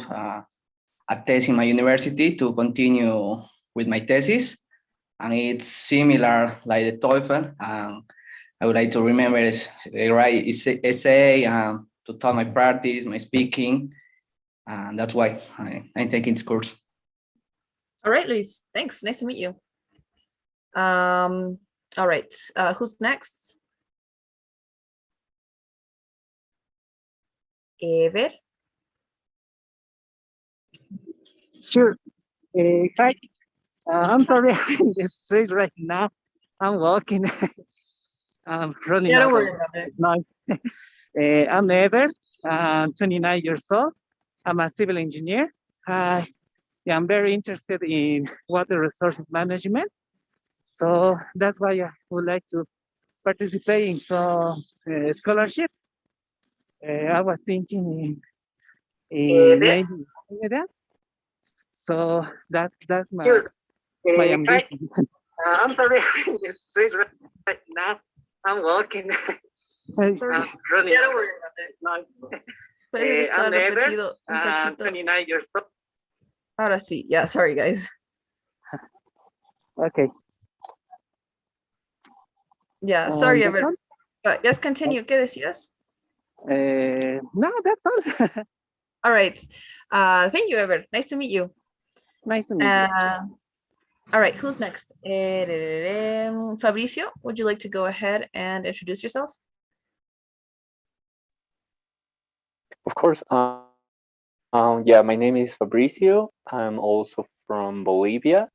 suppose a test in my university to continue with my thesis. And it's similar like the TOEFL. I would like to remember write essay, to tell my practice, my speaking. And that's why I'm taking this course. All right, Luis, thanks. Nice to meet you. All right, who's next? Ever? Sure. Hi. I'm sorry, I'm in the street right now. I'm walking. I'm running Yeah, out don't worry of about it. noise. I'm Ever. I'm 29 years old. I'm a civil engineer. I'm very interested in water resources management. So that's why I would like to participate in some scholarships. I was thinking in maybe that. So that's my ambition. I'm sorry, I'm in the street right now. I'm walking. I'm running. Yeah, don't worry about it. Puede estar I'm Ever. repetido un I'm cachito. 29 years old. Ahora sí, yeah, sorry guys. Okay. Yeah, sorry, that's Ever. all? But yes, continue. ¿Qué decías? No, that's all. All right. Thank you, Ever. Nice to meet you. Nice to meet you. All right, who's next? Fabricio, would you like to go ahead and introduce yourself? Of course. Yeah, my name is Fabricio. I'm also from Bolivia.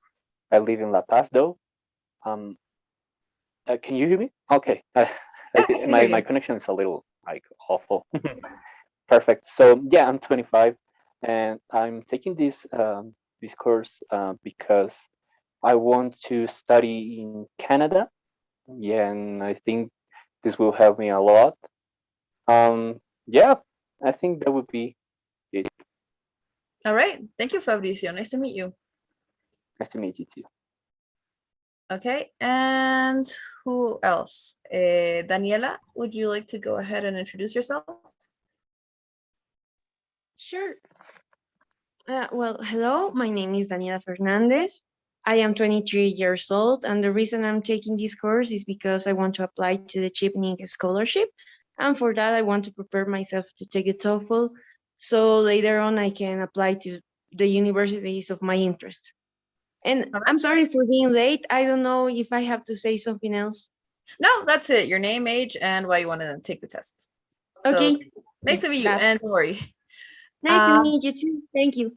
I live in La Paz, though. Can you hear me? Okay. I think my connection is a little like awful. Perfect. So yeah, I'm 25, and I'm taking this this course because I want to study in Canada. Yeah, and I think this will help me a lot. Yeah, I think that would be it. All right. Thank you, Fabricio. Nice to meet you. Nice to meet you too. Okay. And who else? Daniela, would you like to go ahead and introduce yourself? Sure. Well, hello, my name is Daniela Fernandez. I am 23 years old, and the reason I'm taking this course is because I want to apply to the Chevening Scholarship. And for that, I want to prepare myself to take a TOEFL, so later on I can apply to the universities of my interest. And I'm sorry for being late. I don't know if I have to say something else. No, that's it. Your name, age, and why you want to take the test. So, okay. Nice to meet you, and don't worry. Nice to meet you too. Thank you.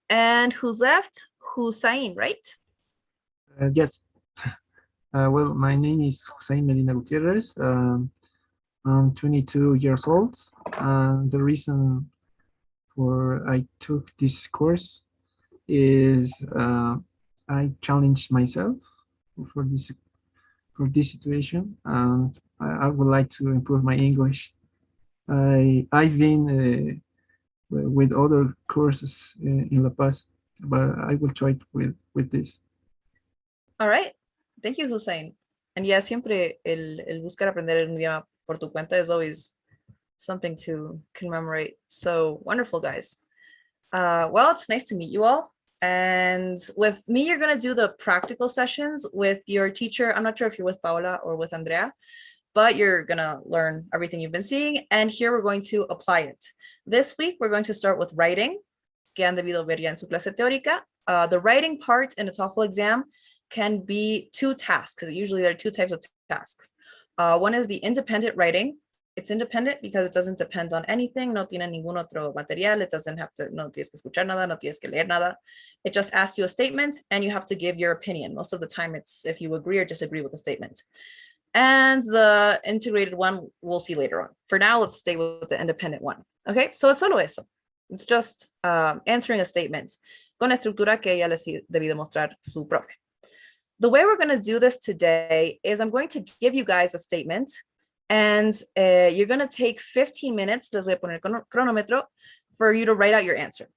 And who's left? Hussein, right? Yes. Well, my name is Hussein Medina Gutierrez. I'm 22 years old. The reason for I took this course is I challenged myself for this situation, and I would like to improve my English. I've been with other courses in La Paz, but I will try with this. All right. Thank you, Hussein. And yeah, siempre el buscar aprender un idioma por tu cuenta is always something to commemorate. So wonderful, guys. Well, it's nice to meet you all. And with me, you're going to do the practical sessions with your teacher. I'm not sure if you're with Paola or with Andrea, but you're going to learn everything you've been seeing. And here we're going to apply it. This week, we're going to start with writing, que han debido ver ya en su clase teórica. The writing part in a TOEFL exam can be two tasks, because usually there are two types of tasks. One is the independent writing. It's independent because it doesn't depend on anything. No tiene ningún otro material. It doesn't have to, no tienes que escuchar nada, no tienes que leer nada. It just asks you a statement and you have to give your opinion. Most of the time it's if you agree or disagree with the statement. And the integrated one we'll see later on. For now, let's stay with the independent one. Okay, so es solo eso. It's just answering a statement con la estructura que ya les debí demostrar su profe. The way we're going to do this today is I'm going to give you guys a statement. And you're going to take 15 minutes, les voy a poner cronómetro, for you to write out your answer.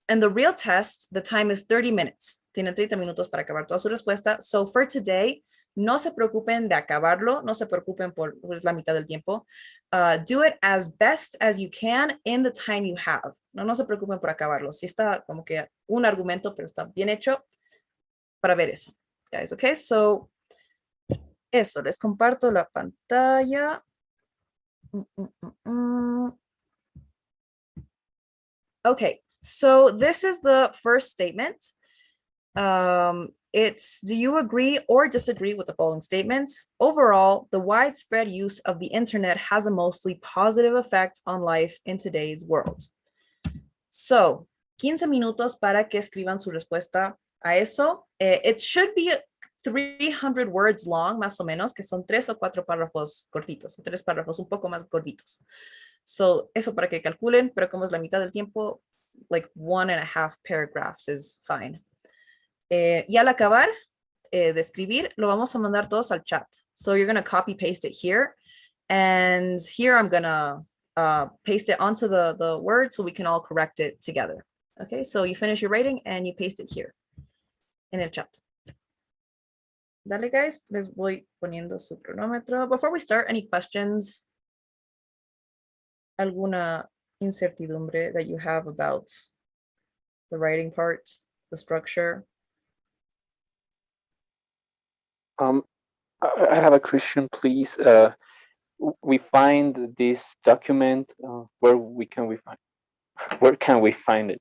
And the real test, the time is 30 minutes. Tienen 30 minutos para acabar toda su respuesta. So for today, no se preocupen de acabarlo, no se preocupen por la mitad del tiempo. Do it as best as you can in the time you have. No se preocupen por acabarlo. Si está como que un argumento, pero está bien hecho para ver eso. Guys, okay, so eso, les comparto la pantalla. Okay, so this is the first statement. It's, do you agree or disagree with the following statement? Overall, the widespread use of the internet has a mostly positive effect on life in today's world. So, 15 minutos para que escriban su respuesta a eso. It should be 300 words long, más o menos, que son 3 o 4 párrafos cortitos, o 3 párrafos un poco más cortitos. So, eso para que calculen, pero como es la mitad del tiempo, like 1.5 paragraphs is fine. Y al acabar de escribir, lo vamos a mandar todos al chat. So you're going to copy paste it here. And here I'm going to paste it onto the word so we can all correct it together. Okay, so you finish your writing and you paste it here en el chat. Dale, guys, les voy poniendo su cronómetro. Before we start, any questions? ¿Alguna incertidumbre that you have about the writing part, the structure? I have a question, please. We find this document. Where can we find it?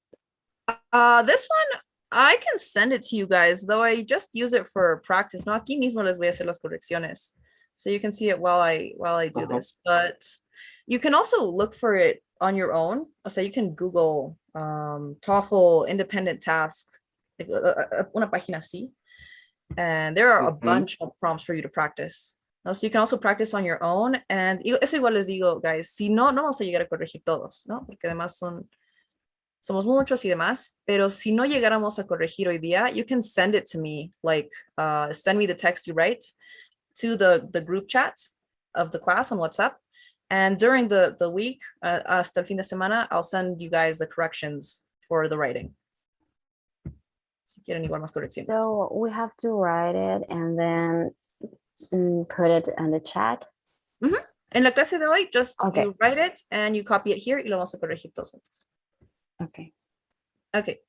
This one I can send it to you guys, though I just use it for practice. No, aquí mismo les voy a hacer las correcciones, so you can see it while I do this. But you can also look for it on your own. So you can Google TOEFL independent task, like, una página así. And there are a bunch of prompts for you to practice. ¿No? So you can also practice on your own. And eso igual les digo, guys, si no, no vamos a llegar a corregir todos, ¿no? Porque además somos muchos y demás. Pero si no llegáramos a corregir hoy día, you can send it to me, like send me the text you write to the group chat of the class on WhatsApp. And during the week, hasta el fin de semana, I'll send you guys the corrections for the writing. Si quieren igual más correcciones. So we have to write it and then put it in the chat. En la clase de hoy, just Okay. you write it and you copy it here y lo vamos a corregir todos juntos. Okay. Okay,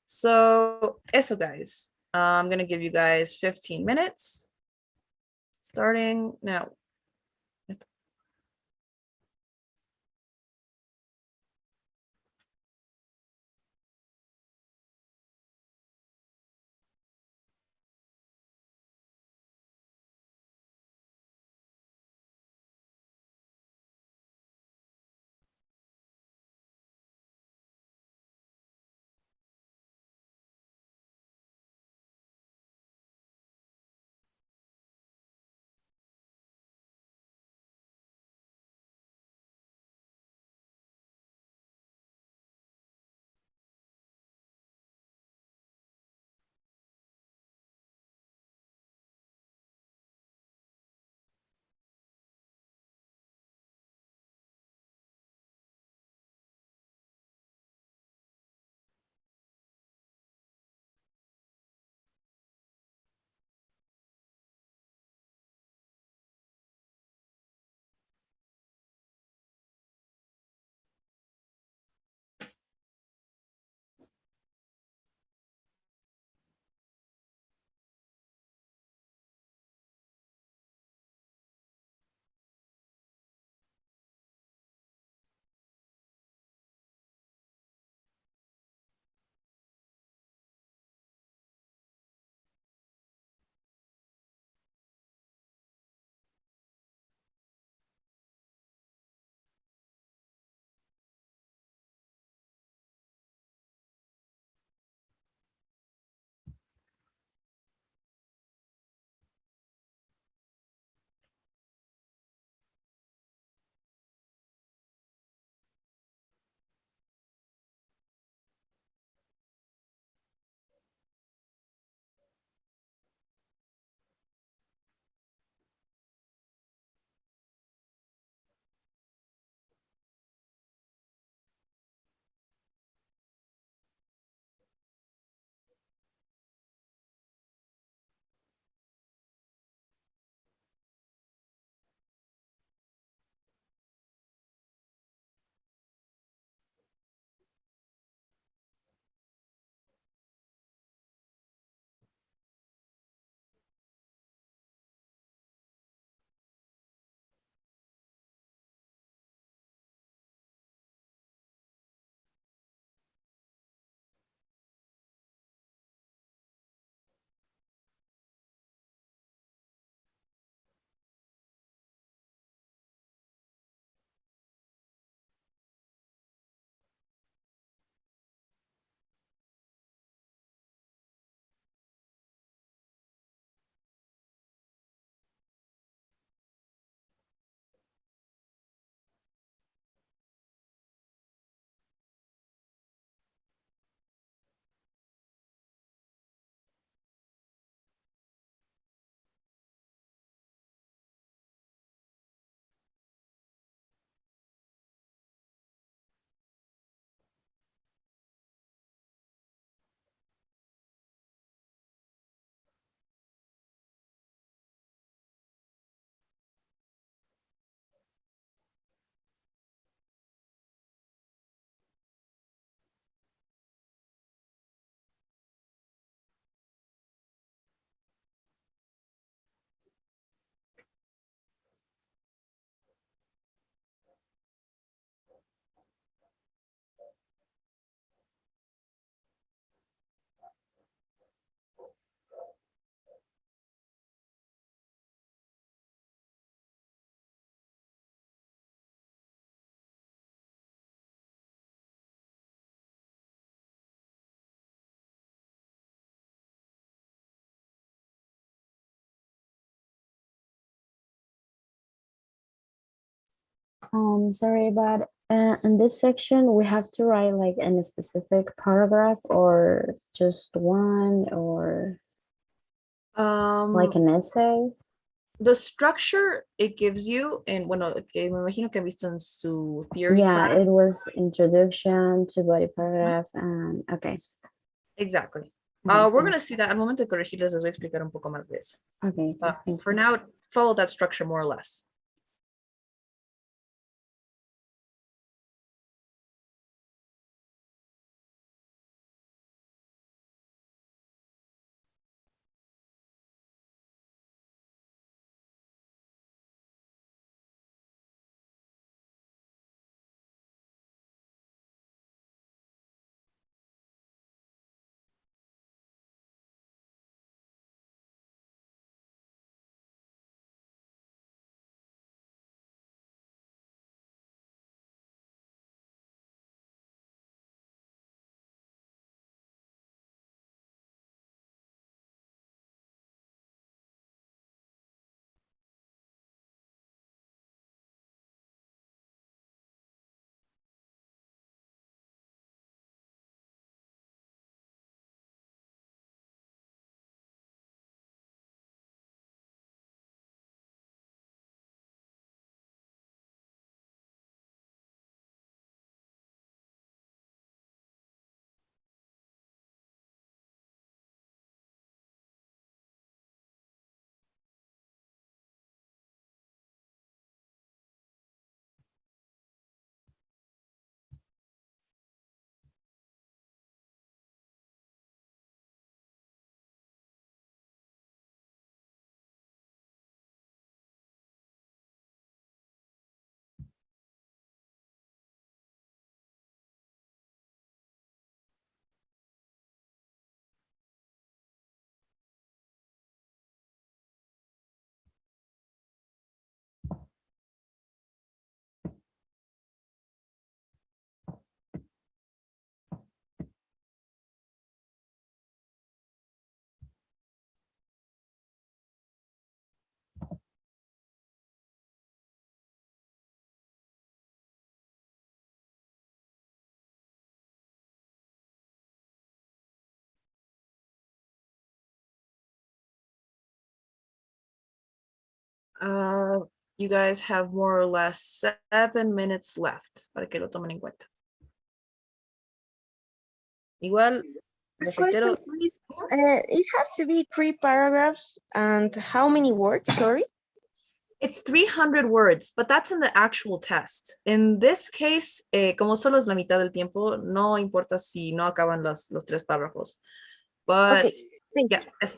so eso, guys. I'm gonna give you guys 15 minutes starting now. Sorry, but in this section, we have to write like in a specific paragraph or just one or like an essay. The structure it gives you, and bueno, que me imagino que han visto en su theory Yeah, class. it was introduction to body paragraph and okay. Exactly. Okay, We're gonna see that al momento de corregirles les voy a explicar un poco más de eso. okay. But Thank for you. now, follow that structure more or less. You guys have more or less 7 minutes left para que lo tomen en cuenta. Igual, les Question, reitero, please. It has to be 3 paragraphs and how many words? Sorry. it's 300 words, but that's in the actual test. In this case, como solo es la mitad del tiempo, no importa si no acaban los 3 párrafos. But Okay, thank yeah, you.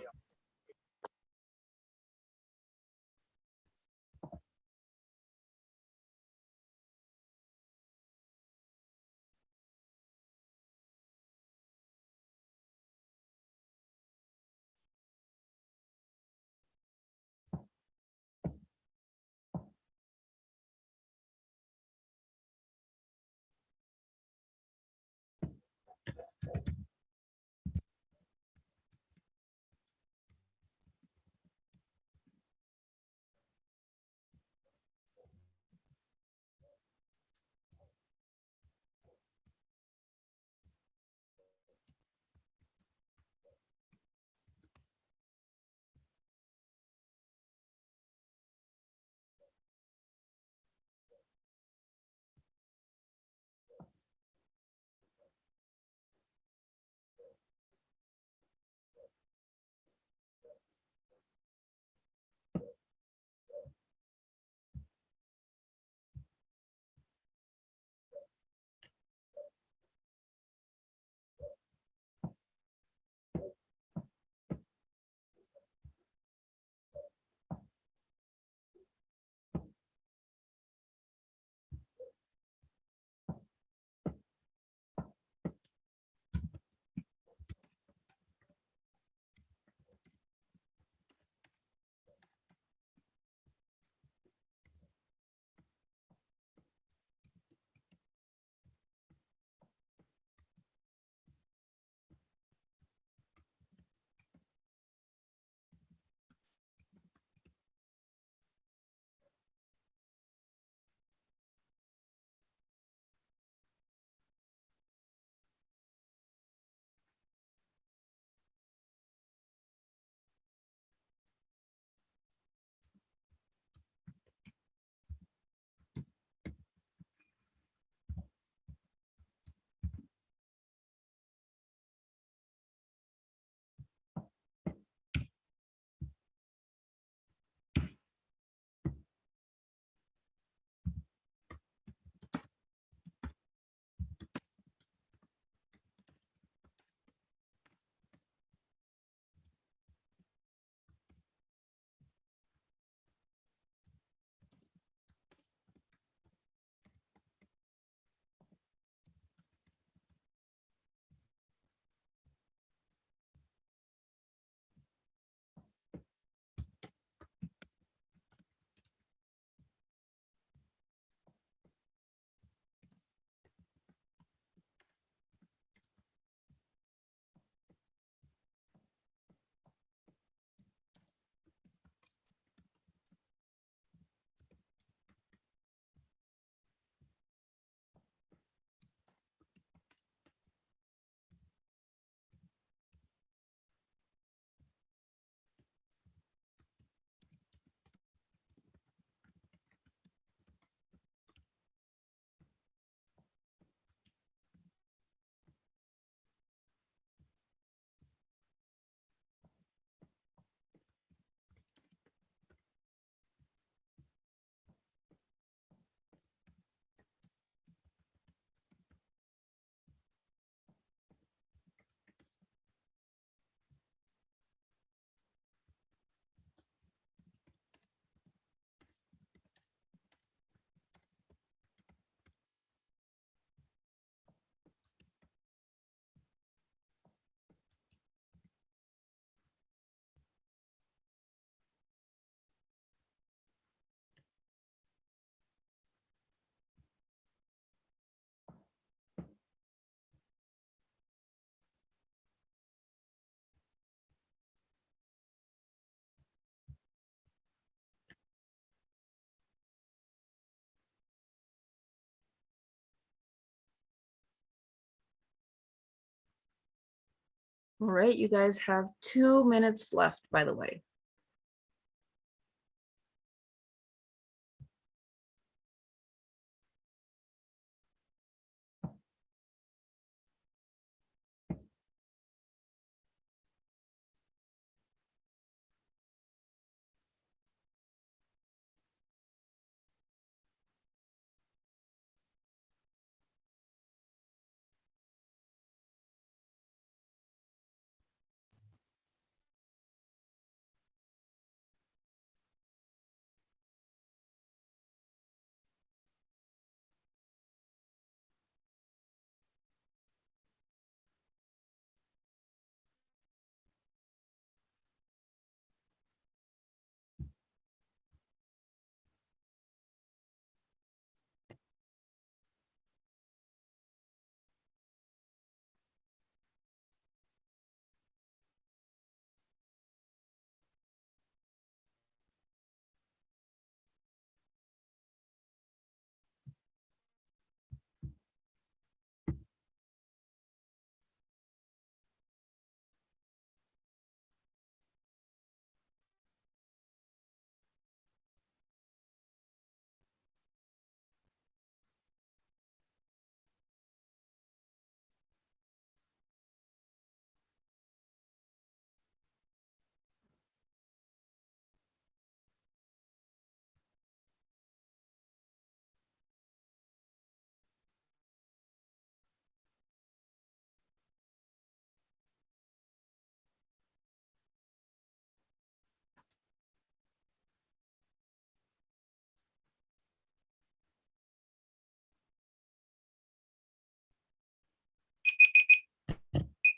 All right, you guys have 2 minutes left, by the way.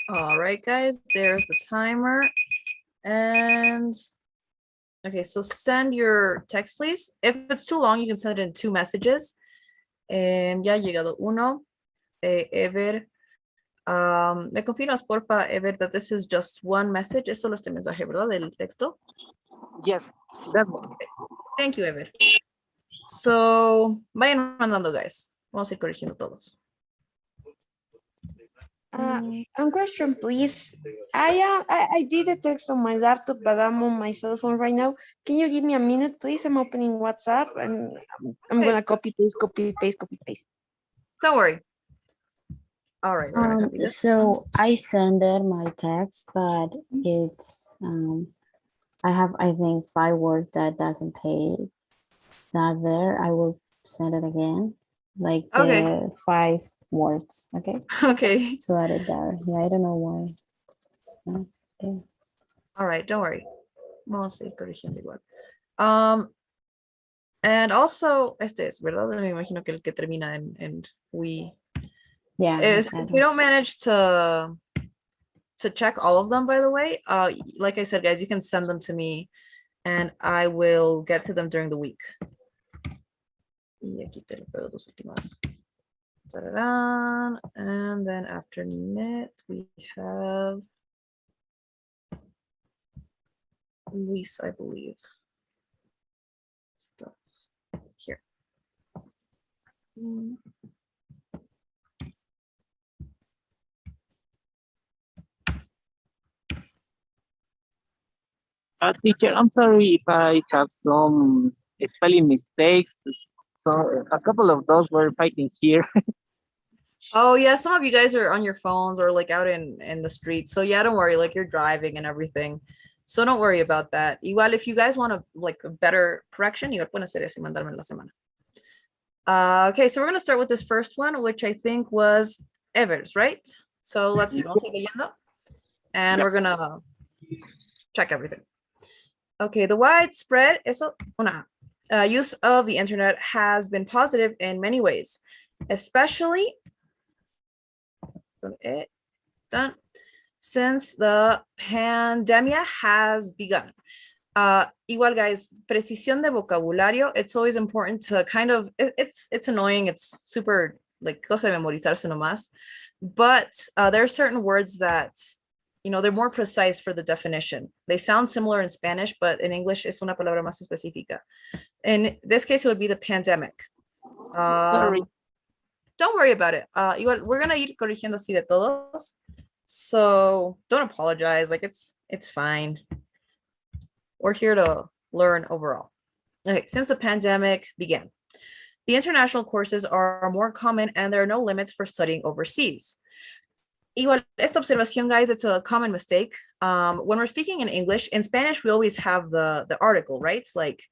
All right, guys, there's the timer. And okay, so send your text, please. If it's too long, you can send it in 2 messages. Ya ha llegado uno. Ever, ¿me confirmas, porfa, Ever, that this is just one message? Es solo este mensaje, ¿verdad? Del texto. Yes, that one. Thank you, Ever. So, vayan mandando, guys. Vamos a ir corrigiendo todos. One question, please. I did a text on my laptop, but I'm on my cell phone right now. Can you give me a minute, please? I'm opening WhatsApp and I'm Okay. gonna copy paste, copy paste, copy paste. Don't worry. All right, we're gonna copy this. So I sent my text, but it's I have, I think, 5 words that doesn't pay. Not there. I will send it again, like Okay. the 5 words. Okay, Okay. to add it there. Yeah, I don't know why. Okay. All right, don't worry. Vamos a ir corrigiendo igual. And also, este es, ¿verdad? Me imagino que el que termina en we. Yeah. If I we don't manage to check all of them, by the way, like I said, guys, you can send them to me and I will get to them during the week. Y aquí te lo pego dos últimas. Ta-da-dan. And then after Ninette, we have Luis, I believe. Stuff here. Teacher, I'm sorry if I have some spelling mistakes. So a couple of those were fighting here. Oh yeah, some of you guys are on your phones or like out in the street. So yeah, don't worry, like you're driving and everything. So don't worry about that. Igual, if you guys want a better correction, igual pueden hacer eso y mandarme la semana. Okay, so we're gonna start with this first one, which I think was Evers, right? So let's see, vamos a ir leyendo. And we're gonna check everything. Okay, the widespread use of the internet has been positive in many ways, especially since the pandemia has begun. Igual, guys, precisión de vocabulario, it's always important to kind of, it's annoying, it's super like cosa de memorizarse nomás, but there are certain words that, you know, they're more precise for the definition. They sound similar in Spanish, but in English es una palabra más específica. In this case, it would be the pandemic. Sorry. Don't worry about it. Igual, we're gonna ir corrigiendo así de todos. So don't apologize. Like it's fine. We're here to learn overall. Okay, since the pandemic began, the international courses are more common and there are no limits for studying overseas. Igual, esta observación, guys, it's a common mistake. When we're speaking in English, in Spanish, we always have the article, right? Like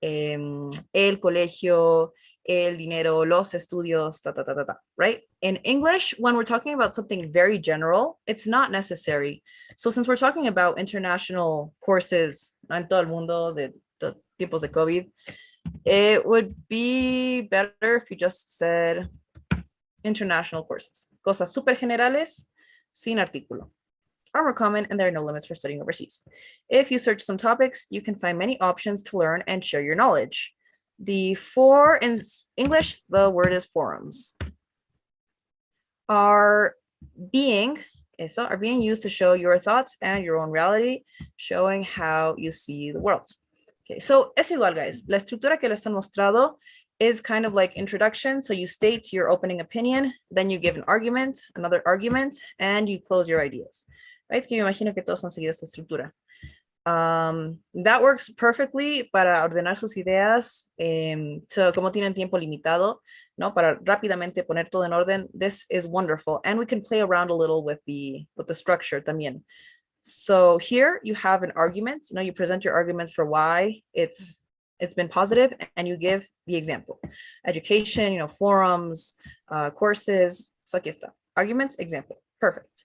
el colegio, el dinero, los estudios, ta, ta, ta, ta, ta, right? In English, when we're talking about something very general, it's not necessary. So since we're talking about international courses en todo el mundo de tipos de COVID, it would be better if you just said international courses. Cosas super generales, sin artículo. Are more common and there are no limits for studying overseas. If you search some topics, you can find many options to learn and share your knowledge. In English, the word is forums. Are being used to show your thoughts and your own reality, showing how you see the world. Okay, so es igual, guys. La estructura que les han mostrado is kind of like introduction. So you state your opening opinion, then you give an argument, another argument, and you close your ideas. Right? Que me imagino que todos han seguido esta estructura. That works perfectly para ordenar sus ideas, como tienen tiempo limitado, ¿no? Para rápidamente poner todo en orden. This is wonderful. And we can play around a little with the structure también. So here you have an argument, you present your argument for why it's been positive and you give the example. Education, forums, courses. So aquí está. Argument, example. Perfect.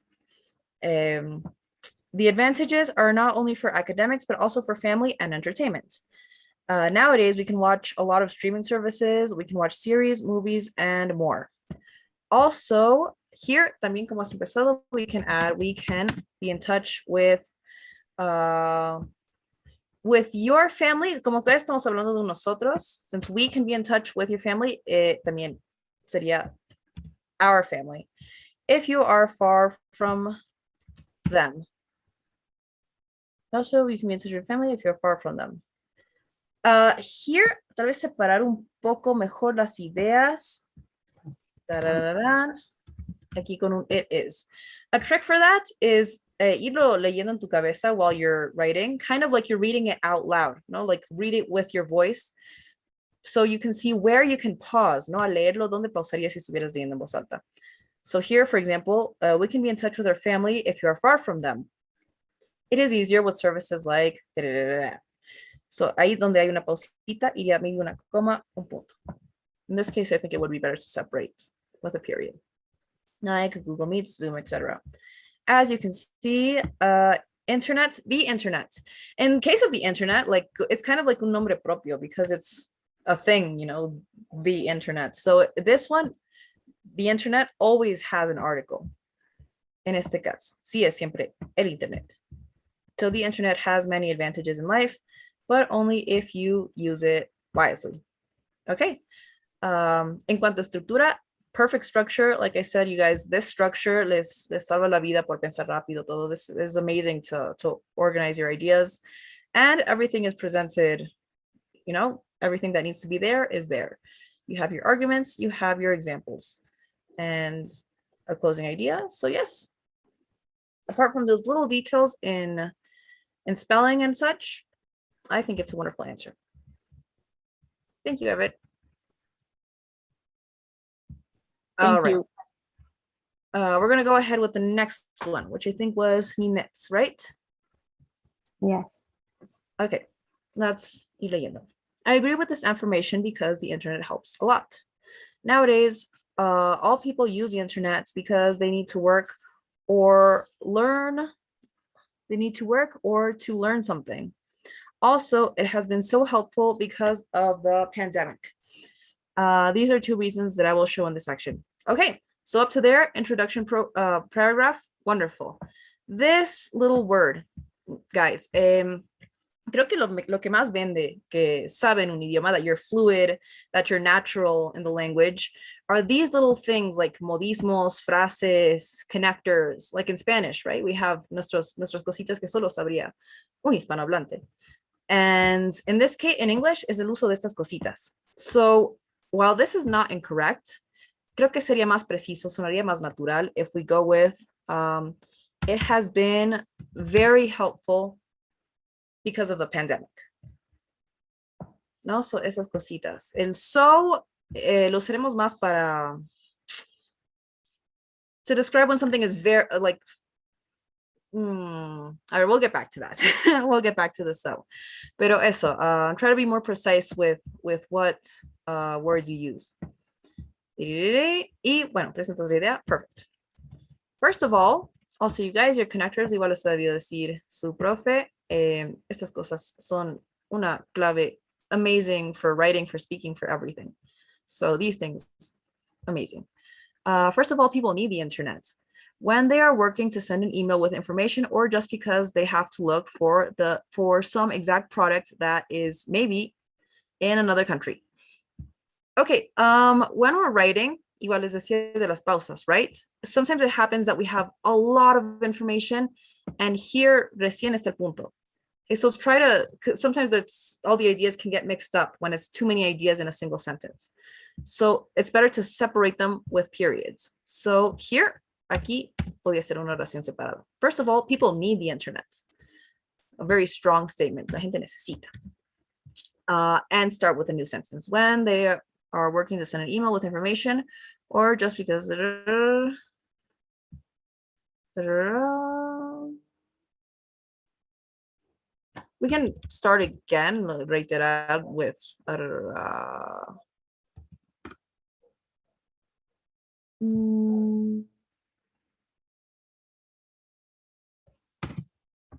The advantages are not only for academics, but also for family and entertainment. Nowadays, we can watch a lot of streaming services, we can watch series, movies, and more. Also, here, también como has empezado, we can be in touch with your family. Como que estamos hablando de nosotros, since we can be in touch with your family, también sería our family. If you are far from them. Also, we can be in touch with your family if you're far from them. Here, tal vez separar un poco mejor las ideas. Aquí con un it is. A trick for that is irlo leyendo en tu cabeza while you're writing, kind of like you're reading it out loud, like read it with your voice. So you can see where you can pause, a leerlo, donde pausaría si estuvieras leyendo en voz alta. So here, for example, we can be in touch with our family if you are far from them. It is easier with services like So ahí donde hay una pausita, iría maybe una coma, un punto. In this case, I think it would be better to separate with a period. Like Google Meets, Zoom, etc. As you can see, the internet. In case of the internet, like it's kind of like un nombre propio because it's a thing, the internet. So this one, the internet always has an article. En este caso, sí es siempre el internet. So the internet has many advantages in life, but only if you use it wisely. Okay. En cuanto a estructura, perfect structure. Like I said, you guys, this structure les salva la vida por pensar rápido. Todo this is amazing to organize your ideas, and everything is presented. Everything that needs to be there is there. You have your arguments, you have your examples, and a closing idea. So yes, apart from those little details in spelling and such, I think it's a wonderful answer. Thank you, Evet. All right. We're going to go ahead with the next one, which I think was Ninet's, right? Yes. Okay, let's ir leyendo. I agree with this affirmation because the internet helps a lot. Nowadays, all people use the internet because they need to work or learn. They need to work or to learn something. Also, it has been so helpful because of the pandemic. These are two reasons that I will show in this section. Okay, so up to there, introduction paragraph, wonderful. This little word, guys, creo que lo que más vende, que saben un idioma, that you're fluid, that you're natural in the language, are these little things like modismos, frases, connectors, like in Spanish, right? We have nuestras cositas que solo sabría un hispanohablante. And in this case, in English, is el uso de estas cositas. So while this is not incorrect, creo que sería más preciso, sonaría más natural if we go with it has been very helpful because of the pandemic. No, so esas cositas. El so lo usaremos más para to describe when something is very like. All right, we'll get back to that. We'll get back to the so. Pero eso, try to be more precise with what words you use. Y bueno, presentas la idea. Perfect. First of all, also you guys, your connectors, igual les debió decir su profe. Estas cosas son una clave amazing for writing, for speaking, for everything. So these things, amazing. First of all, people need the internet when they are working to send an email with information, or just because they have to look for some exact product that is maybe in another country. Okay, when we're writing, igual les decía de las pausas, right? Sometimes it happens that we have a lot of information, and here recién está el punto. Okay, so try to, sometimes it's all the ideas can get mixed up when it's too many ideas in a single sentence. So it's better to separate them with periods. So here, aquí podría ser una oración separada. First of all, people need the internet. A very strong statement. La gente necesita. And start with a new sentence. When they are working to send an email with information, or just because. We can start again, reiterar with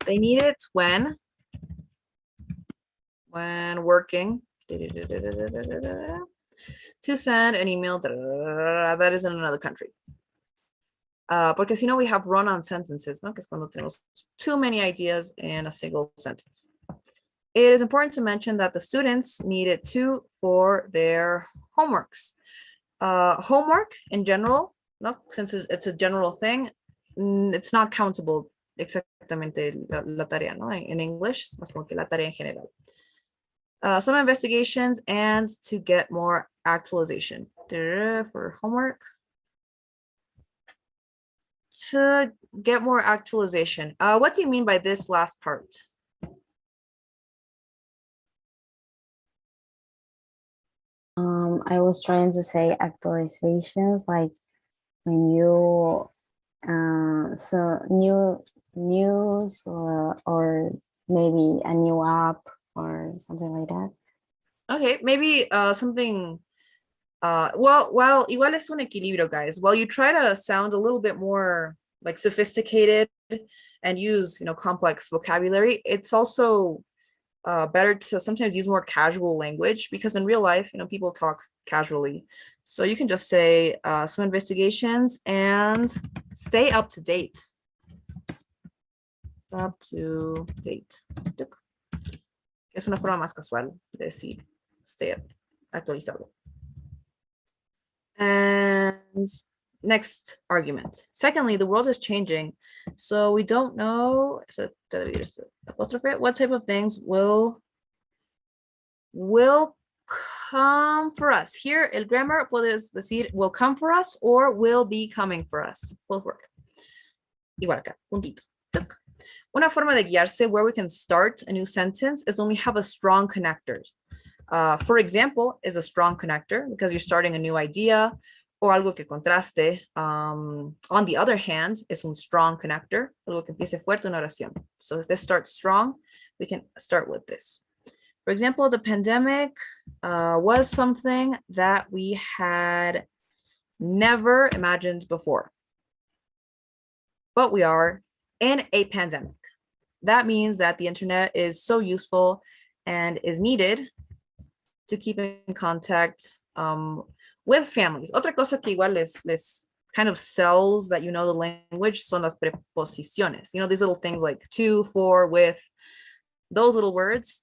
they need it when working to send an email that is in another country. Porque si no, we have run-on sentences, ¿no? Que es cuando tenemos too many ideas in a single sentence. It is important to mention that the students need it too for their homeworks. Homework in general, no, since it's a general thing, it's not countable exactamente la tarea, no? In English, es más como que la tarea en general. Some investigations and to get more actualization for homework. To get more actualization. What do you mean by this last part? I was trying to say actualizations, like when you so new news or maybe a new app or something like that. Okay, maybe something. Well, igual es un equilibrio, guys. While you try to sound a little bit more like sophisticated and use, complex vocabulary, it's also better to sometimes use more casual language, because in real life, people talk casually. So you can just say some investigations and stay up to date. Up to date. Es una forma más casual de decir stay actualizado. And next argument. Secondly, the world is changing, so we don't know what type of things will come for us. Here, el grammar puedes decir will come for us or will be coming for us. Both work. Igual acá, puntito. Una forma de guiarse where we can start a new sentence is when we have a strong connectors. For example, is a strong connector because you're starting a new idea o algo que contraste. On the other hand, es un strong connector, algo que empiece fuerte una oración. So if this starts strong, we can start with this. For example, the pandemic was something that we had never imagined before. But we are in a pandemic. That means that the internet is so useful and is needed to keep in contact with families. Otra cosa que igual les kind of sells that the language son las preposiciones. These little things like to, for, with, those little words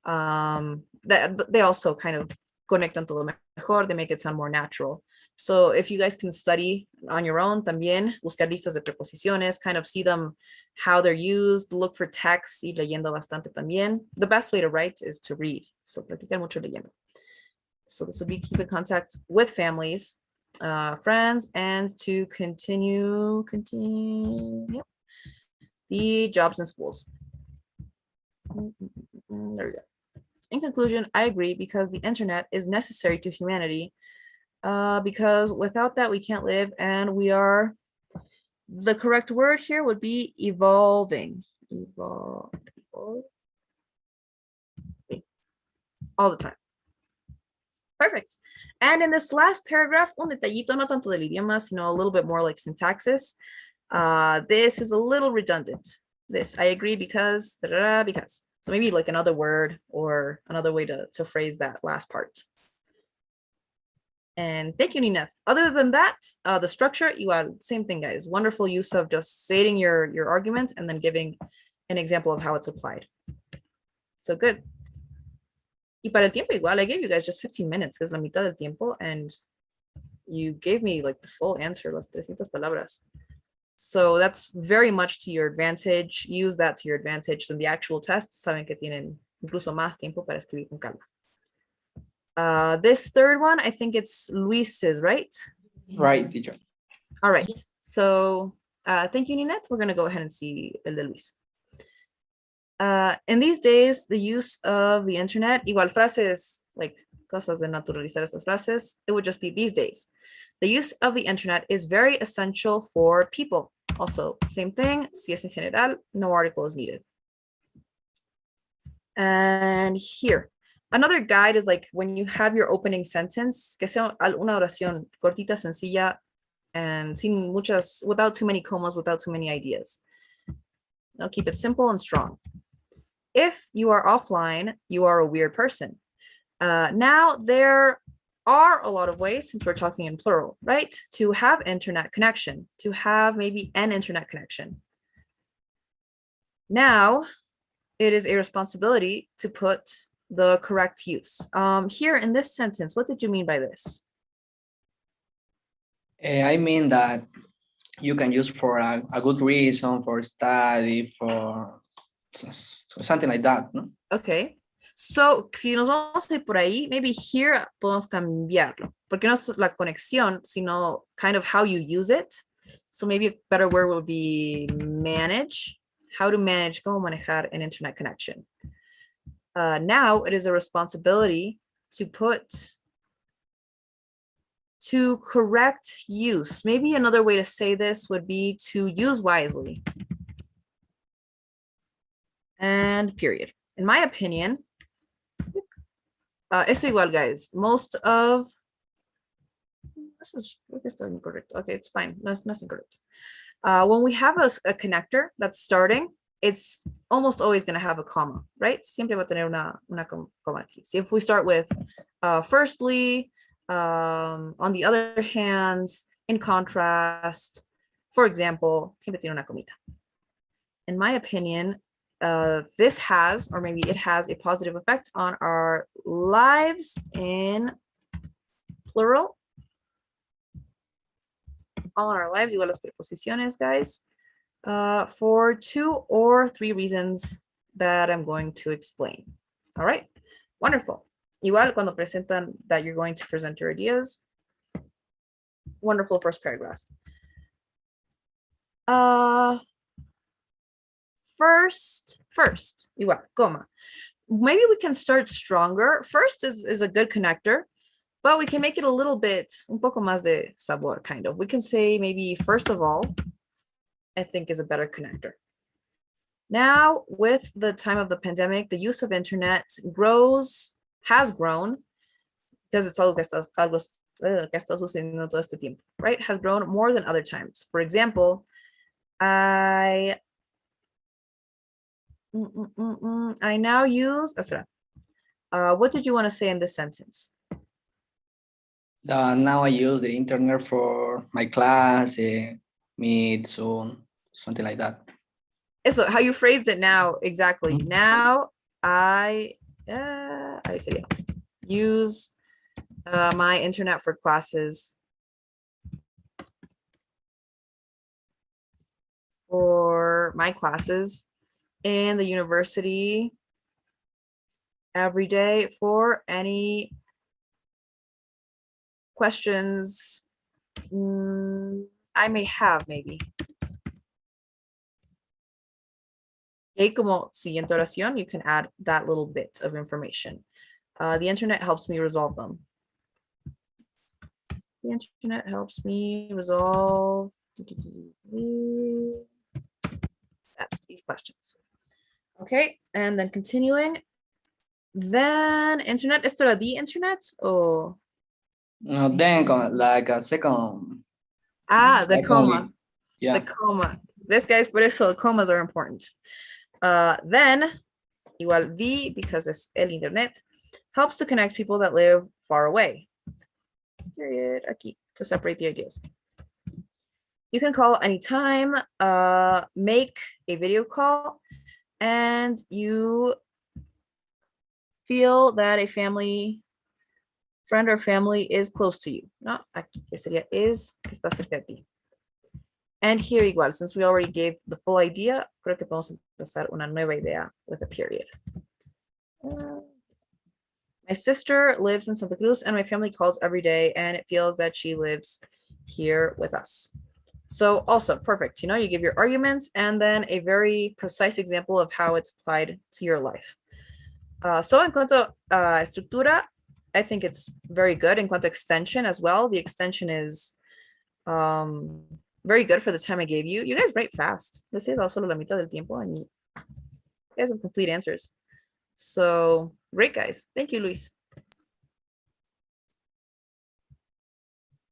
that they also kind of conectan todo mejor. They make it sound more natural. So if you guys can study on your own también, buscar listas de preposiciones, kind of see them, how they're used, look for texts, y leyendo bastante también. The best way to write is to read. So practicar mucho leyendo. So this would be keep in contact with families, friends, and to continue. Yep. the jobs and schools. There we go. In conclusion, I agree because the internet is necessary to humanity because without that we can't live, and we are, the correct word here would be evolving. Evolve all the time. Perfect. And in this last paragraph, un detallito, no tanto del idioma, sino a little bit more like syntaxis. This is a little redundant. This, I agree because, because. So maybe like another word or another way to phrase that last part. And thank you, Nina. Other than that, the structure, same thing, guys. Wonderful use of just stating your arguments and then giving an example of how it's applied. So good. Y para el tiempo igual, I gave you guys just 15 minutes, que es la mitad del tiempo, and you gave me like the full answer, las 300 palabras. So that's very much to your advantage. Use that to your advantage. In the actual test, saben que tienen incluso más tiempo para escribir con calma. This third one, I think it's Luis's, right? Right, teacher. All right. So thank you, Ninette. We're going to go ahead and see el de Luis. In these days, the use of the internet, igual frases, like cosas de naturalizar estas frases, it would just be these days. The use of the internet is very essential for people. Also, same thing, si es en general, no article is needed. And here, another guide is like when you have your opening sentence, que sea una oración cortita, sencilla, and sin muchas, without too many comas, without too many ideas. Now keep it simple and strong. If you are offline, you are a weird person. Now there are a lot of ways, since we're talking in plural, right? To have internet connection, to have maybe an internet connection. Now, it is a responsibility to put the correct use. Here in this sentence, what did you mean by this? I mean that you can use for a good reason, for study, for something like that, no? Okay. So, si nos vamos a ir por ahí, maybe here podemos cambiarlo, porque no es la conexión, sino kind of how you use it. So maybe a better word would be manage, how to manage, cómo manejar an internet connection. Now it is a responsibility to put to correct use. Maybe another way to say this would be to use wisely. And period. In my opinion, eso igual, guys. Most of this is incorrect. Okay, it's fine. No, it's incorrect. When we have a connector that's starting, it's almost always going to have a comma, right? Siempre va a tener una coma aquí. So if we start with firstly, on the other hand, in contrast, for example, siempre tiene una comita. In my opinion, this has, or maybe it has, a positive effect on our lives in plural. On our lives, igual las preposiciones, guys, for 2 or 3 reasons that I'm going to explain. All right, wonderful. Igual cuando presentan that you're going to present your ideas. Wonderful first paragraph. First, igual, coma. Maybe we can start stronger. First is a good connector, but we can make it a little bit, un poco más de sabor, kind of. We can say maybe first of all, I think is a better connector. Now, with the time of the pandemic, the use of internet has grown, because it's algo que está sucediendo todo este tiempo, right? Has grown more than other times. For example, I now use, what did you want to say in this sentence? Now I use the internet for my class, Meet, Zoom, something like that. So how you phrased it now, exactly. Now I say use my internet for classes. For my classes in the university every day for any questions I may have, maybe. Y como siguiente oración, you can add that little bit of information. The internet helps me resolve them. The internet helps me resolve these questions. Okay, and then continuing. Then internet, esto era the internet o? No, then like a second. The second comma. week. Yeah. The comma. This guy's por eso commas are important. Then, igual the, because it's el internet, helps to connect people that live far away. Period. Aquí, to separate the ideas. You can call anytime, make a video call, and you feel that a friend or family is close to you. No, aquí que sería is, que está cerca de ti. And here igual, since we already gave the full idea, creo que podemos empezar una nueva idea with a period. My sister lives in Santa Cruz and my family calls every day and it feels that she lives here with us. So also perfect, you know, you give your arguments and then a very precise example of how it's applied to your life. So en cuanto a estructura, I think it's very good. En cuanto a extension as well, the extension is very good for the time I gave you. You guys write fast. Les he dado solo la mitad del tiempo and you guys have complete answers. So great, guys. Thank you, Luis.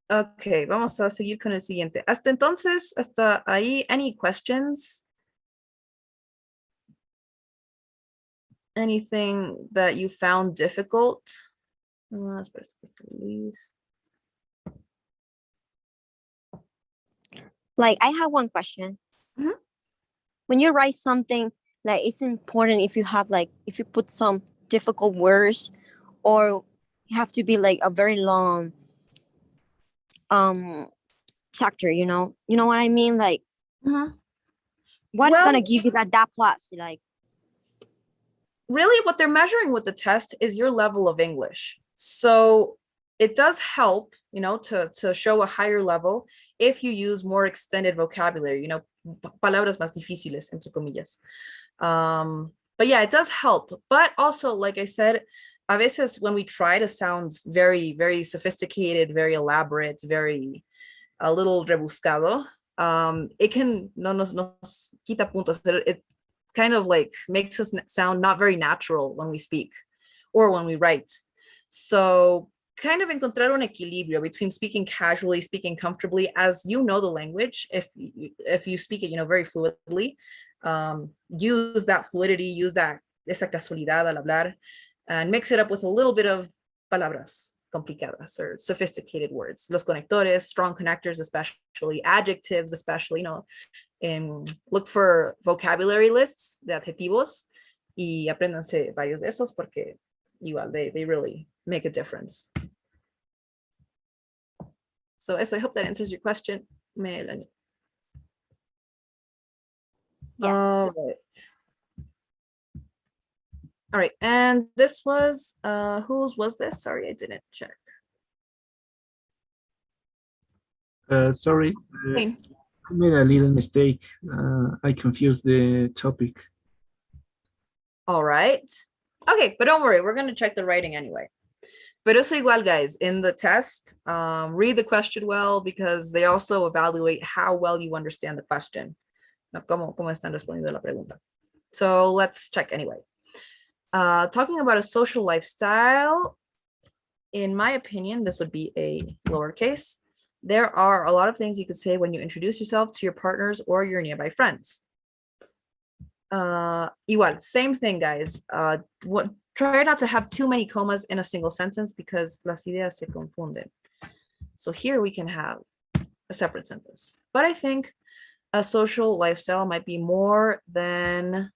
Ok, vamos a seguir con el siguiente. Hasta entonces, hasta ahí, any questions? Anything that you found difficult? Espera, Luis. Like, I have one question. Mhm. When you write something, like, it's important if you have, like, if you put some difficult words, or you have to be like a very long chapter, you know what I mean? Like, what's Well- gonna give you that plus? Like, Really what they're measuring with the test is your level of English. So it does help, you know, to show a higher level if you use more extended vocabulary, you know, palabras más difíciles, entre comillas. But yeah, it does help. But also, like I said, a veces when we try to sound very, very sophisticated, very elaborate, very a little rebuscado, it can no nos quita puntos. It kind of like makes us sound not very natural when we speak or when we write. So kind of encontrar un equilibrio between speaking casually, speaking comfortably, as you know the language, if you speak it, you know, very fluidly, use that fluidity, use that esa casualidad al hablar, and mix it up with a little bit of palabras complicadas or sophisticated words. Los conectores, strong connectors, especially adjectives, especially, you know, and look for vocabulary lists de adjetivos y apréndanse varios de esos porque igual they really make a difference. So eso, I hope that answers your question, Melanie. yes. All right, and this was, whose was this? Sorry, I didn't check. Sorry, Fine. I made a little mistake. I confused the topic. All right. Okay, but don't worry, we're going to check the writing anyway. But eso igual, guys, in the test, read the question well because they also evaluate how well you understand the question. No, cómo están respondiendo la pregunta. So let's check anyway. Talking about a social lifestyle, in my opinion, this would be a lowercase. There are a lot of things you could say when you introduce yourself to your partners or your nearby friends. Igual, same thing, guys. Try not to have too many commas in a single sentence because las ideas se confunden. So here we can have a separate sentence. But I think a social lifestyle might be more than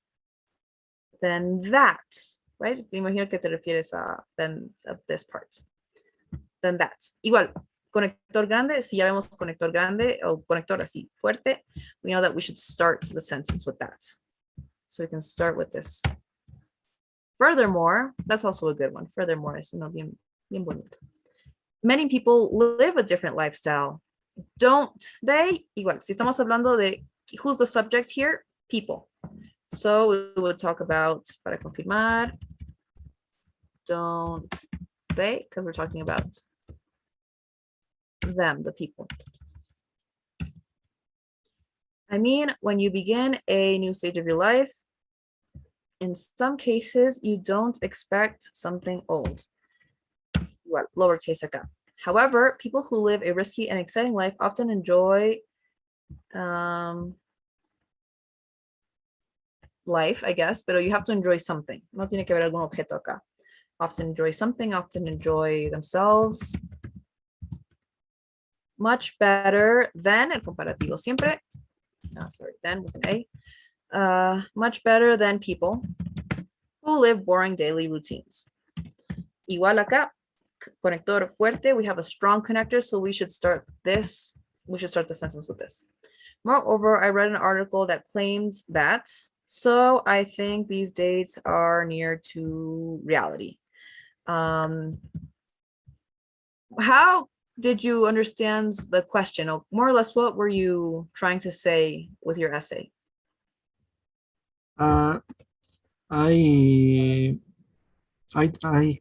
that, right? Imagino que te refieres a than of this part. Than that. Igual, conector grande, si ya vemos conector grande o conector así fuerte, we know that we should start the sentence with that. So we can start with this. Furthermore, that's also a good one. Furthermore, es uno bien bonito. Many people live a different lifestyle, don't they? Igual, si estamos hablando de who's the subject here, people. So we will talk about, para confirmar, don't they, because we're talking about them, the people. I mean, when you begin a new stage of your life, in some cases, you don't expect something old. Well, lowercase acá. However, people who live a risky and exciting life often enjoy life, I guess, but you have to enjoy something. No tiene que ver algún objeto acá. Often enjoy something, often enjoy themselves. Much better than, el comparativo siempre, sorry, than with an A. Much better than people who live boring daily routines. Igual acá, conector fuerte, we have a strong connector, so we should start this. We should start the sentence with this. Moreover, I read an article that claimed that, so I think these dates are near to reality. How did you understand the question? Or more or less, what were you trying to say with your essay? I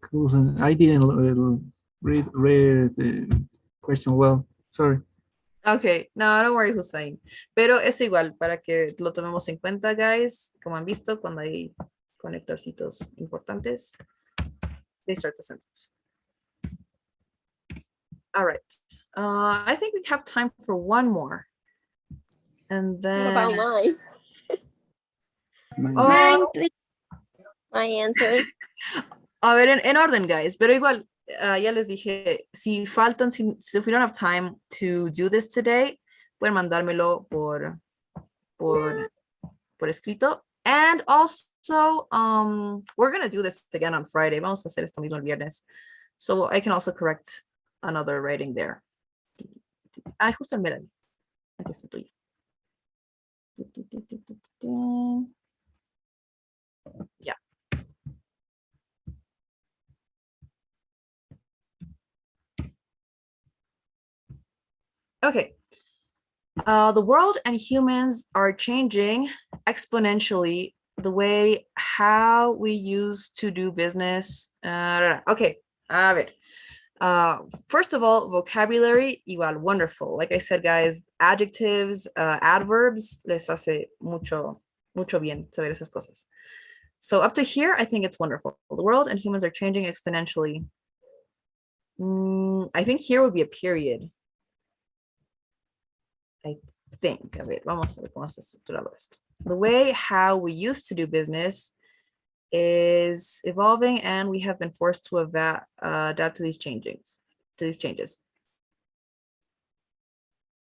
couldn't. I didn't read the question well. Sorry. Okay, no, don't worry, Hussein. Pero es igual para que lo tomemos en cuenta, guys. Como han visto, cuando hay conectorcitos importantes, they start the sentence. All right. I think we have time for one more. And then. What about mine? Oh, Mine, please. My answer. a ver, en orden, guys. Pero igual, ya les dije, si faltan, if we don't have time to do this today, pueden mandármelo por escrito. And also, we're going to do this again on Friday. Vamos a hacer esto mismo el viernes. So I can also correct another writing there. Ah, justo mira. Aquí está tuyo. Yeah. Okay. The world and humans are changing exponentially the way how we used to do business. Okay, a ver. First of all, vocabulary, igual, wonderful. Like I said, guys, adjectives, adverbs, les hace mucho bien saber esas cosas. So up to here, I think it's wonderful. The world and humans are changing exponentially. I think here would be a period. I think. A ver, vamos a ver cómo está estructurado esto. The way how we used to do business is evolving, and we have been forced to adapt to these changes.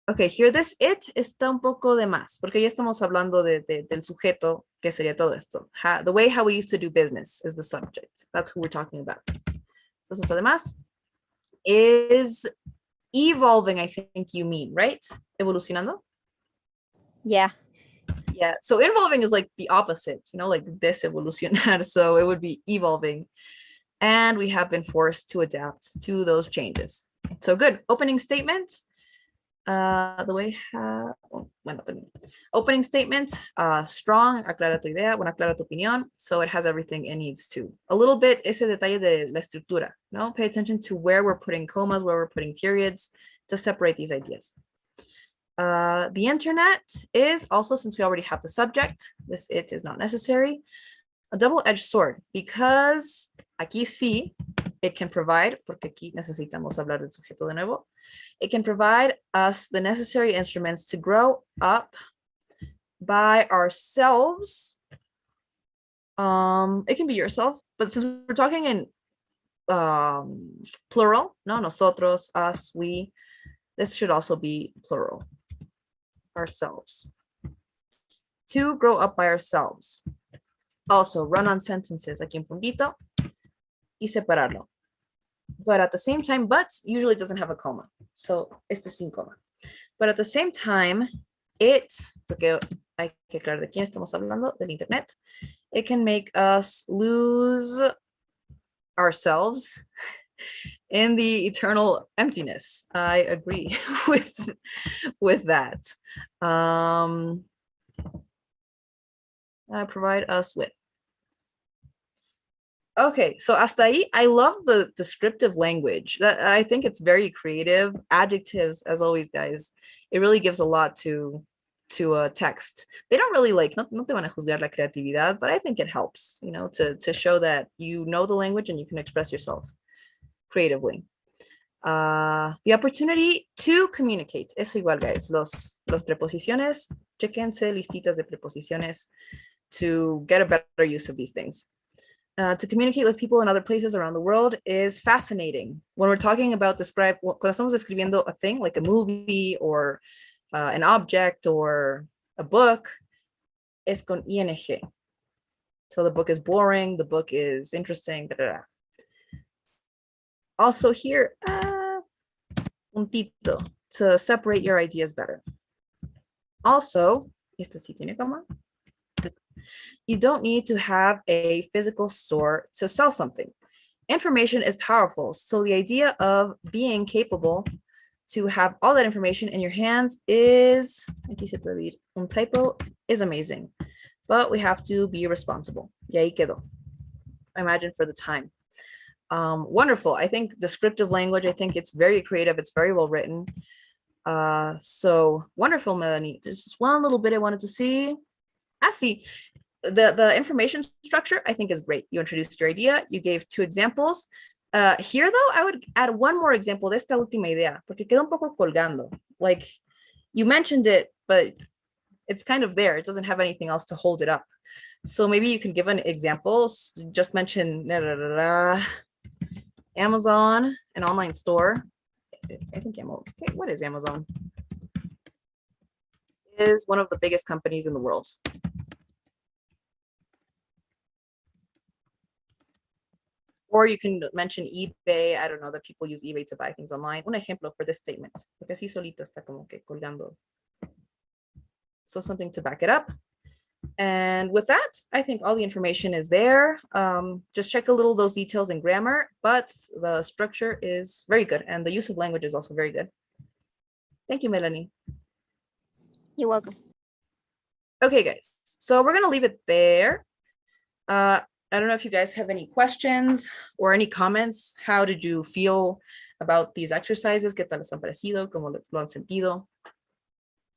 Okay, here this it está un poco de más, porque ya estamos hablando del sujeto, que sería todo esto. The way how we used to do business is the subject. That's who we're talking about. So eso está de más. Is evolving, I think you mean, right? Evolucionando? Yeah. Yeah, so evolving is like the opposites, like desevolucionar, so it would be evolving. And we have been forced to adapt to those changes. So good. Opening statement. The way opening statement, strong, aclara tu idea, bueno, aclara tu opinión, so it has everything it needs to. A little bit, ese detalle de la estructura, no? Pay attention to where we're putting commas, where we're putting periods to separate these ideas. The internet is also, since we already have the subject, this it is not necessary. A double-edged sword, because aquí sí, it can provide, porque aquí necesitamos hablar del sujeto de nuevo. It can provide us the necessary instruments to grow up by ourselves. It can be yourself, but since we're talking in plural, no, nosotros, us, we, this should also be plural. Ourselves. To grow up by ourselves. Also, run-on sentences, aquí en puntito, y separarlo. But at the same time, but usually doesn't have a comma. So, este sin coma. But at the same time, it, porque hay que aclarar de quién estamos hablando, del internet, it can make us lose ourselves in the eternal emptiness. I agree with that. provide us with. Okay, so hasta ahí, I love the descriptive language. That I think it's very creative. Adjectives, as always, guys, it really gives a lot to text. They don't really like, no te van a juzgar la creatividad, but I think it helps, you know, to show that you know the language and you can express yourself creatively. The opportunity to communicate. Eso igual, guys. Los preposiciones, chequense listitas de preposiciones to get a better use of these things. To communicate with people in other places around the world is fascinating. When we're talking about cuando estamos describiendo a thing, like a movie or an object or a book, es con ing. So the book is boring, the book is interesting, da, da, da. Also here, puntito, to separate your ideas better. Also, este sí tiene coma. You don't need to have a physical store to sell something. Information is powerful. So the idea of being capable to have all that information in your hands is, aquí se puede ver un typo, is amazing. But we have to be responsible. Y ahí quedó. Imagine for the time. Wonderful. I think descriptive language, I think it's very creative. It's very well written. So wonderful, Melanie. There's just one little bit I wanted to see. I see. The information structure, I think, is great. You introduced your idea. You gave 2 examples. Here, though, I would add one more example de esta última idea, porque queda un poco colgando. Like, you mentioned it, but it's kind of there. It doesn't have anything else to hold it up. So maybe you can give an example. Just mention Amazon, an online store. I think Amazon. Okay, what is Amazon? It is one of the biggest companies in the world. Or you can mention eBay. I don't know that people use eBay to buy things online. Un ejemplo for this statement, porque así solito está como que colgando. So something to back it up. And with that, I think all the information is there. Just check a little those details in grammar, but the structure is very good. And the use of language is also very good. Thank you, Melanie. You're welcome. Okay, guys. So we're going to leave it there. I don't know if you guys have any questions or any comments. How did you feel about these exercises? ¿Qué tal les han parecido? ¿Cómo lo han sentido?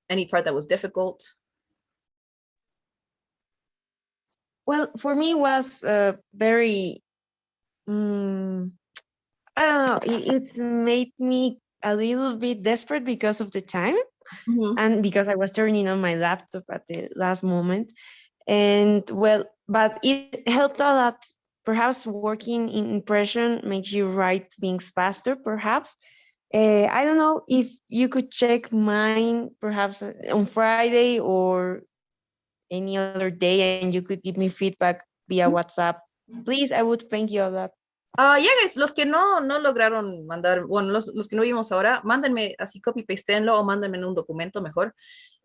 Any part that was difficult? Well, for me, it was very, I don't know, it made me a little bit desperate because of the time and because I was turning on my laptop at the last moment. And well, but it helped a lot. Perhaps working in impression makes you write things faster, perhaps. I don't know if you could check mine perhaps on Friday or any other day and you could give me feedback via WhatsApp. Please, I would thank you a lot. Yeah, guys, los que no lograron mandar, bueno, los que no vimos ahora, mándenme así copy pasteenlo o mándenme en un documento mejor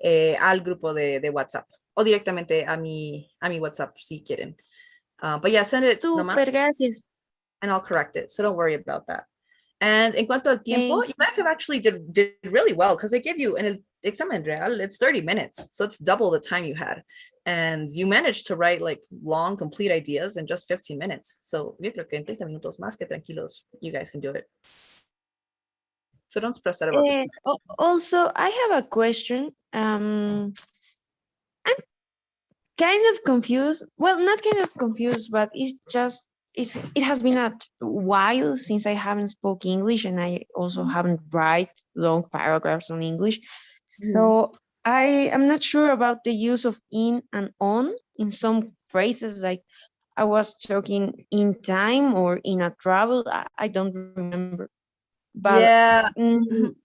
al grupo de WhatsApp o directamente a mi WhatsApp si quieren. But yeah, send it Super, gracias. and I'll correct it. So don't worry about that. And en cuanto al tiempo, you guys have actually did really well because they give you an examen real, it's 30 minutes. So it's double the time you had. And you managed to write like long, complete ideas in just 15 minutes. So yo creo que en 30 minutos más que tranquilos, you guys can do it. So don't stress out about it. Also, I have a question. I'm kind of confused. Well, not kind of confused, but it has been a while since I haven't spoke English and I also haven't write long paragraphs on English. So I am not sure about the use of in and on in some phrases, like I was talking in time or in a travel. I don't remember. But yeah.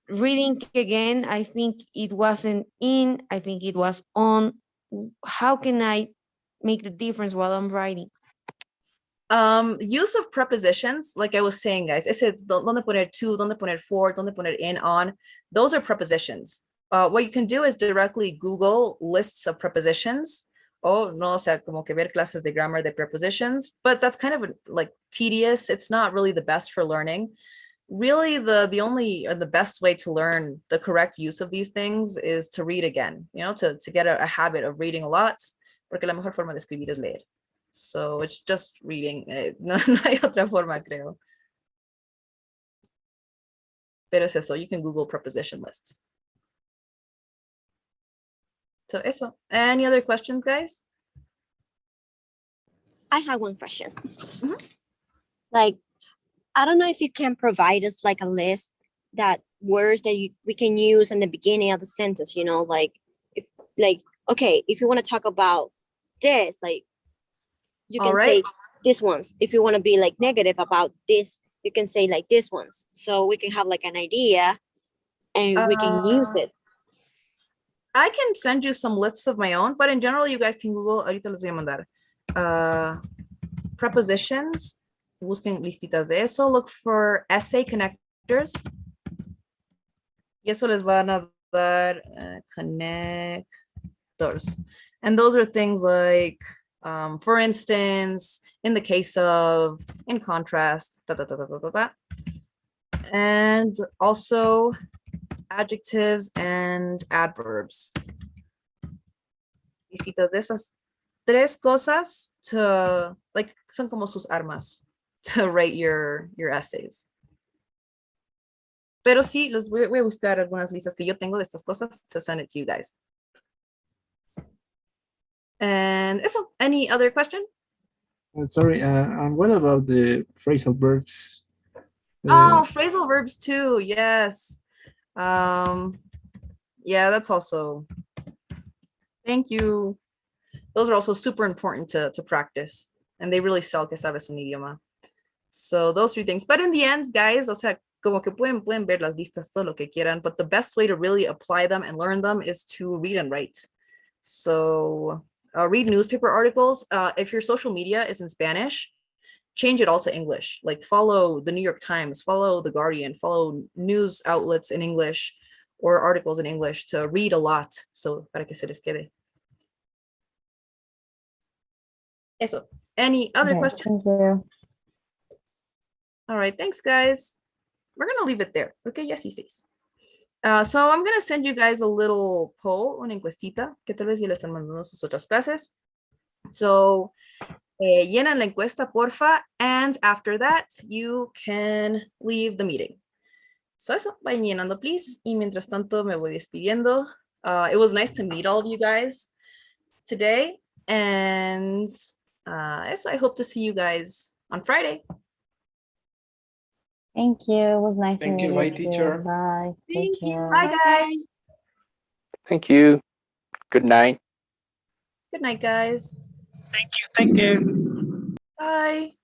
Reading again, I think it wasn't in, I think it was on. How can I make the difference while I'm writing? Use of prepositions, like I was saying, guys, ese donde poner to, donde poner for, donde poner in, on, those are prepositions. What you can do is directly Google lists of prepositions. No, o sea, como que ver clases de grammar de prepositions, but that's kind of like tedious. It's not really the best for learning. Really, the only or the best way to learn the correct use of these things is to read again, you know, to get a habit of reading a lot, porque la mejor forma de escribir es leer. So it's just reading. No, no hay otra forma, creo. Pero es eso, you can Google preposition lists. So eso. Any other questions, guys? I have one question. Like, I don't know if you can provide us like a list that words that we can use in the beginning of the sentence, you know, like if okay, if you want to talk about this, like you can say this ones. If you want to be like negative about this, you can say like this ones. So we can have like an idea and we can use it. I can send you some lists of my own, but in general, you guys can Google, ahorita les voy a mandar, prepositions, busquen listitas de eso, look for essay connectors, y eso les van a dar connectors. And those are things like, for instance, in the case of, in contrast, and also adjectives and adverbs. Listitas de esas tres cosas to, like, son como sus armas to write your essays. Pero sí, les voy a buscar algunas listas que yo tengo de estas cosas to send it to you guys. And eso, any other question? Sorry, and what about the phrasal verbs? Oh, phrasal verbs too, yes. Yeah, that's also, thank you. Those are also super important to practice, and they really sell que sabes un idioma. So those three things, but in the end, guys, o sea, como que pueden ver las listas, todo lo que quieran, but the best way to really apply them and learn them is to read and write. So read newspaper articles. If your social media is in Spanish, change it all to English. Like follow the New York Times, follow the Guardian, follow news outlets in English or articles in English to read a lot. So para que se les quede. Eso. Any other questions? Thank you. All right, thanks, guys. We're gonna leave it there. Okay, yes, he says. So I'm gonna send you guys a little poll, una encuestita, que tal vez ya les están mandando sus otras clases. So llenan la encuesta, porfa, and after that, you can leave the meeting. So eso, vayan llenando, please. Y mientras tanto, me voy despidiendo. It was nice to meet all of you guys today. And eso, I hope to see you guys on Friday. Thank you. It was nice to Thank meet you. you. Bye, too. teacher. Bye. Thank Take you. care. Bye, guys. Thank you. Good night. Good night, guys. Thank you. Bye.